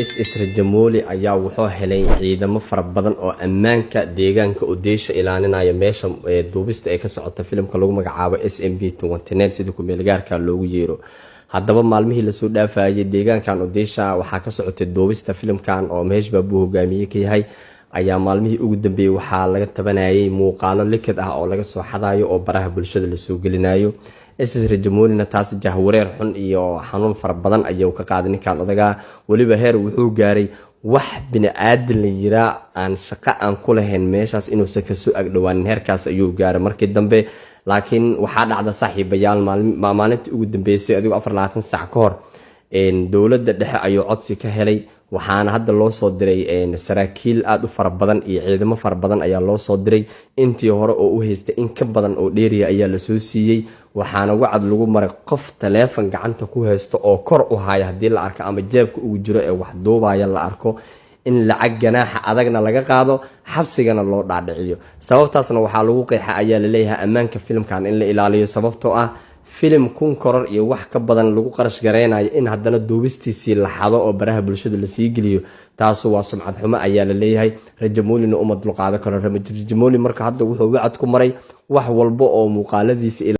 SS Rajamoli ayaa wuxuu helay ciidamo fara badan oo ammaanka deegaanka u deesha ilaalinaya meesha duubista ay ka socota filimka lagu magacaabo SMB29 sida ku meel gaarka loogu yeero. haddaba maalmihii la soo dhaafayay deegaankan u deesha waxaa ka socotay duubista filimkan oo Mahesh Babu hogaamiye ka yahay ayaa maalmihii ugu dambeeyay waxaa laga tabanayay muuqaalo likid ah oo laga soo xadayo oo baraha bulshada la soo gelinayo. SS Rajamolina taas jahwareer xun iyo xanuun fara badan ayuu ka qaaday ninkan odaga waliba heer wuxuu gaaray wax bini aadan la yiraa aan shaqo aan ku lahayn meeshaas inuu ka soo agdhawaan heerkaas ayuu gaaray markii dambe. laakiin waxaa dhacda saaxiibayaal maalintii ugu dambeysay adigu 24 saac ka hor dowladda dhexe ayuu codsi ka helay waxaana hadda loo soo diray saraakiil aad u fara badan iyo ciidamo fara badan ayaa loo soo diray intii hore oo u haystay in ka badan oo dheeriya ayaa la soo siiyay waxaana wacad lagu maray qof taleefan gacanta ku haysto oo kor u haya hadii la arko ama jeebka ugu jiro ee wax duubaya la arko in lacag ganaaxa adagna laga qaado xabsigana loo dhaadhiciyo. sababtaasna waxaa lagu qeexa ayaa la leeyahay ammaanka filimkan in la ilaaliyo sababtoo ah filim kun koror iyo wax ka badan lagu qarash gareynayo in haddana duubistiisii la xado oo baraha bulshada la sii geliyo taas waa sumcad xumo ayaa la leeyahay. Rajamolina uma dulqaado karo. Rajamoli marka hadda wuxuu wacad ku maray wax walba oo muuqaaladiisa